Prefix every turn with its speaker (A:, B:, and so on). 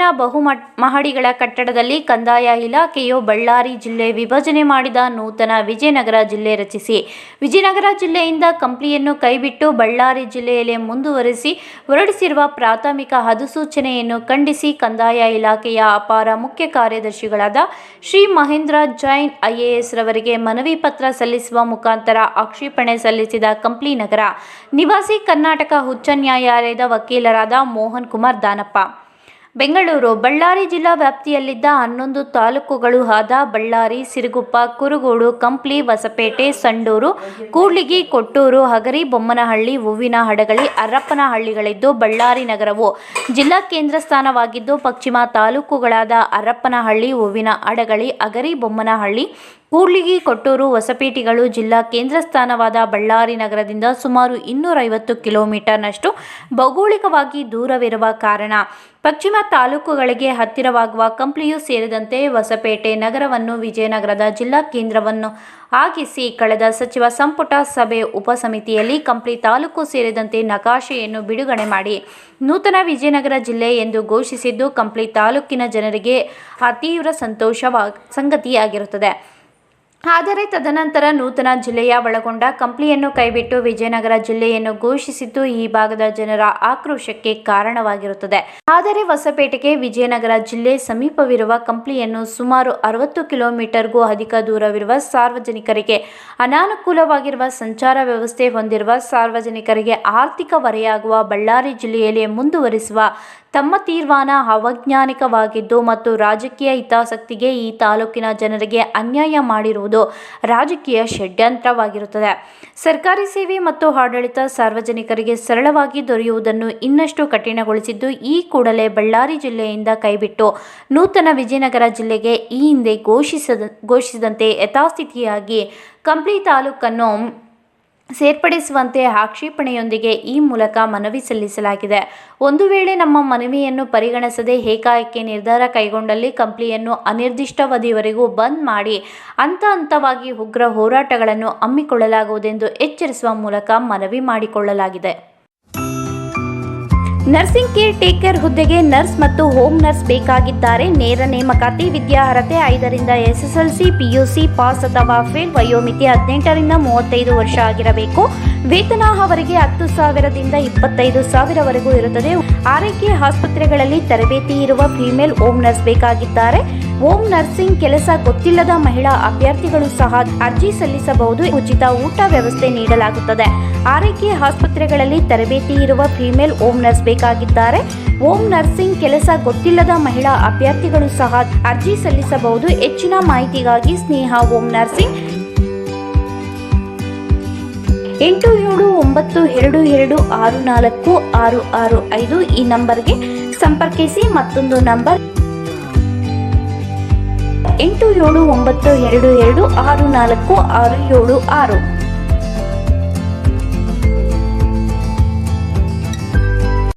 A: ಬೆಂಗಳೂರಿನ ಮಹಡಿಗಳ ಕಟ್ಟಡದಲ್ಲಿ ಕಂದಾಯ ಇಲಾಖೆಯು ಬಳ್ಳಾರಿ ಜಿಲ್ಲೆ ವಿಭಜನೆ ಮಾಡಿದ ನೂತನ ವಿಜಯನಗರ ಜಿಲ್ಲೆ ರಚಿಸಿ ವಿಜಯನಗರ ಜಿಲ್ಲೆಯಿಂದ ಕಂಪ್ಲಿಯನ್ನು ಕೈಬಿಟ್ಟು ಬಳ್ಳಾರಿ ಜಿಲ್ಲೆಯಲ್ಲಿ ಮುಂದುವರಿಸಿ ಹೊರಡಿಸಿರುವ ಪ್ರಾಥಮಿಕ ಅಧಿಸೂಚನೆಯನ್ನು ಖಂಡಿಸಿ ಕಂದಾಯ ಇಲಾಖೆಯ ಅಪರ ಮುಖ್ಯ ಕಾರ್ಯದರ್ಶಿಗಳಾದ ಶ್ರೀ ಮಹೇಂದ್ರ ಜೈನ್ IAS ರವರಿಗೆ ಮನವಿ ಪತ್ರ ಸಲ್ಲಿಸುವ ಮುಖಾಂತರ ಆಕ್ಷೇಪಣೆ ಸಲ್ಲಿಸಿದ ಕಂಪ್ಲಿ ನಗರ ನಿವಾಸಿ ಕರ್ನಾಟಕ ಉಚ್ಚ ನ್ಯಾಯಾಲಯದ ವಕೀಲರಾದ ಮೋಹನ್ ಕುಮಾರ್ ದಾನಪ್ಪ. ಬೆಂಗಳೂರು ಬಳ್ಳಾರಿ ಜಿಲ್ಲಾ ವ್ಯಾಪ್ತಿಯಲ್ಲಿದ್ದ 11 ತಾಲೂಕುಗಳು ಆದ ಬಳ್ಳಾರಿ, ಸಿರುಗುಪ್ಪ, ಕುರುಗೋಡು, ಕಂಪ್ಲಿ, ಹೊಸಪೇಟೆ, ಸಂಡೂರು, ಕೂಡ್ಲಿಗಿ, ಕೊಟ್ಟೂರು, ಹಗರಿ, ಬೊಮ್ಮನಹಳ್ಳಿ, ಹೂವಿನ ಹಡಗಲಿ, ಹರಪನಹಳ್ಳಿಗಳಿದ್ದು ಬಳ್ಳಾರಿ ನಗರವು ಜಿಲ್ಲಾ ಕೇಂದ್ರ ಸ್ಥಾನವಾಗಿದ್ದು ಪಶ್ಚಿಮ ತಾಲೂಕುಗಳಾದ ಹರಪನಹಳ್ಳಿ, ಹೂವಿನ ಹಡಗಲಿ, ಹಗರಿ, ಬೊಮ್ಮನಹಳ್ಳಿ, ಕೂಡ್ಲಿಗಿ, ಕೊಟ್ಟೂರು, ಹೊಸಪೇಟೆಗಳು ಜಿಲ್ಲಾ ಕೇಂದ್ರ ಸ್ಥಾನವಾದ ಬಳ್ಳಾರಿ ನಗರದಿಂದ ಸುಮಾರು 250 ಕಿಲೋಮೀಟರ್ನಷ್ಟು ಭೌಗೋಳಿಕವಾಗಿ ದೂರವಿರುವ ಕಾರಣ ಪಶ್ಚಿಮ ತಾಲೂಕುಗಳಿಗೆ ಹತ್ತಿರವಾಗುವ ಕಂಪ್ಲಿಯೂ ಸೇರಿದಂತೆ ಹೊಸಪೇಟೆ ನಗರವನ್ನು ವಿಜಯನಗರದ ಜಿಲ್ಲಾ ಕೇಂದ್ರವನ್ನು ಆಗಿಸಿ ಕಳೆದ ಸಚಿವ ಸಂಪುಟ ಸಭೆ ಉಪಸಮಿತಿಯಲ್ಲಿ ಕಂಪ್ಲಿ ತಾಲೂಕು ಸೇರಿದಂತೆ ನಕಾಶೆಯನ್ನು ಬಿಡುಗಡೆ ಮಾಡಿ ನೂತನ ವಿಜಯನಗರ ಜಿಲ್ಲೆ ಎಂದು ಘೋಷಿಸಿದ್ದು ಕಂಪ್ಲಿ ತಾಲೂಕಿನ ಜನರಿಗೆ ಅತೀವ್ರ ಸಂಗತಿಯಾಗಿರುತ್ತದೆ. ಆದರೆ ತದನಂತರ ನೂತನ ಜಿಲ್ಲೆಯ ಒಳಗೊಂಡ ಕಂಪ್ಲಿಯನ್ನು ಕೈಬಿಟ್ಟು ವಿಜಯನಗರ ಜಿಲ್ಲೆಯನ್ನು ಘೋಷಿಸಿದ್ದು ಈ ಭಾಗದ ಜನರ ಆಕ್ರೋಶಕ್ಕೆ ಕಾರಣವಾಗಿರುತ್ತದೆ. ಆದರೆ ಹೊಸಪೇಟೆಗೆ ವಿಜಯನಗರ ಜಿಲ್ಲೆ ಸಮೀಪವಿರುವ ಕಂಪ್ಲಿಯನ್ನು ಸುಮಾರು 60 ಕಿಲೋಮೀಟರ್ಗೂ ಅಧಿಕ ದೂರವಿರುವ ಸಾರ್ವಜನಿಕರಿಗೆ ಅನಾನುಕೂಲವಾಗಿರುವ ಸಂಚಾರ ವ್ಯವಸ್ಥೆ ಹೊಂದಿರುವ ಸಾರ್ವಜನಿಕರಿಗೆ ಆರ್ಥಿಕ ಹೊರೆಯಾಗುವ ಬಳ್ಳಾರಿ ಜಿಲ್ಲೆಯಲ್ಲಿ ಮುಂದುವರಿಸುವ ತಮ್ಮ ತೀರ್ಮಾನ ಅವೈಜ್ಞಾನಿಕವಾಗಿದ್ದು ಮತ್ತು ರಾಜಕೀಯ ಹಿತಾಸಕ್ತಿಗೆ ಈ ತಾಲೂಕಿನ ಜನರಿಗೆ ಅನ್ಯಾಯ ಮಾಡಿರುವುದು ರಾಜಕೀಯ ಷಡ್ಯಂತ್ರವಾಗಿರುತ್ತದೆ. ಸರ್ಕಾರಿ ಸೇವೆ ಮತ್ತು ಆಡಳಿತ ಸಾರ್ವಜನಿಕರಿಗೆ ಸರಳವಾಗಿ ದೊರೆಯುವುದನ್ನು ಇನ್ನಷ್ಟು ಕಠಿಣಗೊಳಿಸಿದ್ದು ಈ ಕೂಡಲೇ ಬಳ್ಳಾರಿ ಜಿಲ್ಲೆಯಿಂದ ಕೈಬಿಟ್ಟು ನೂತನ ವಿಜಯನಗರ ಜಿಲ್ಲೆಗೆ ಈ ಹಿಂದೆ ಘೋಷಿಸಿದಂತೆ ಯಥಾಸ್ಥಿತಿಯಾಗಿ ಕಂಪ್ಲಿ ತಾಲೂಕನ್ನು ಸೇರ್ಪಡಿಸುವಂತೆ ಆಕ್ಷೇಪಣೆಯೊಂದಿಗೆ ಈ ಮೂಲಕ ಮನವಿ ಸಲ್ಲಿಸಲಾಗಿದೆ. ಒಂದು ವೇಳೆ ನಮ್ಮ ಮನವಿಯನ್ನು ಪರಿಗಣಿಸದೆ ಏಕಾಏಕಿ ನಿರ್ಧಾರ ಕೈಗೊಂಡಲ್ಲಿ ಕಂಪ್ಲಿಯನ್ನು ಅನಿರ್ದಿಷ್ಟಾವಧಿಯವರೆಗೂ ಬಂದ್ ಮಾಡಿ ಹಂತವಾಗಿ ಉಗ್ರ ಹೋರಾಟಗಳನ್ನು ಹಮ್ಮಿಕೊಳ್ಳಲಾಗುವುದೆಂದು ಎಚ್ಚರಿಸುವ ಮೂಲಕ ಮನವಿ ಮಾಡಿಕೊಳ್ಳಲಾಗಿದೆ. ನರ್ಸಿಂಗ್ ಕೇರ್ ಟೇಕರ್ ಹುದ್ದೆಗೆ ನರ್ಸ್ ಮತ್ತು ಹೋಮ್ ನರ್ಸ್ ಬೇಕಾಗಿದ್ದಾರೆ. ನೇರ ನೇಮಕಾತಿ. ವಿದ್ಯಾರ್ಹತೆ 5ರಿಂದ SSLC, PUC ಪಾಸ್ ಅಥವಾ ಫೇಲ್. ವಯೋಮಿತಿ 18ರಿಂದ 35 ವರ್ಷ ಆಗಿರಬೇಕು. ವೇತನ ಅವರಿಗೆ 10,000ದಿಂದ 25,000ವರೆಗೂ ಇರುತ್ತದೆ. ಆರೈಕೆ ಆಸ್ಪತ್ರೆಗಳಲ್ಲಿ ತರಬೇತಿ ಇರುವ ಫಿಮೇಲ್ ಹೋಮ್ ನರ್ಸ್ ಬೇಕಾಗಿದ್ದಾರೆ. ಹೋಮ್ ನರ್ಸಿಂಗ್ ಕೆಲಸ ಗೊತ್ತಿಲ್ಲದ ಮಹಿಳಾ ಅಭ್ಯರ್ಥಿಗಳು ಸಹ ಅರ್ಜಿ ಸಲ್ಲಿಸಬಹುದು. ಉಚಿತ ಊಟ ವ್ಯವಸ್ಥೆ ನೀಡಲಾಗುತ್ತದೆ. ಆರೈಕೆ ಆಸ್ಪತ್ರೆಗಳಲ್ಲಿ ತರಬೇತಿ ಇರುವ ಫಿಮೇಲ್ ಹೋಮ್ ನರ್ಸ್ ಬೇಕಾಗಿದ್ದಾರೆ. ಹೋಮ್ ನರ್ಸಿಂಗ್ ಕೆಲಸ ಗೊತ್ತಿಲ್ಲದ ಮಹಿಳಾ ಅಭ್ಯರ್ಥಿಗಳು ಸಹ ಅರ್ಜಿ ಸಲ್ಲಿಸಬಹುದು. ಹೆಚ್ಚಿನ ಮಾಹಿತಿಗಾಗಿ ಸ್ನೇಹ ಹೋಮ್ ನರ್ಸಿಂಗ್ 8792264665 ಈ ನಂಬರ್ಗೆ ಸಂಪರ್ಕಿಸಿ. ಮತ್ತೊಂದು ನಂಬರ್ 8792264676.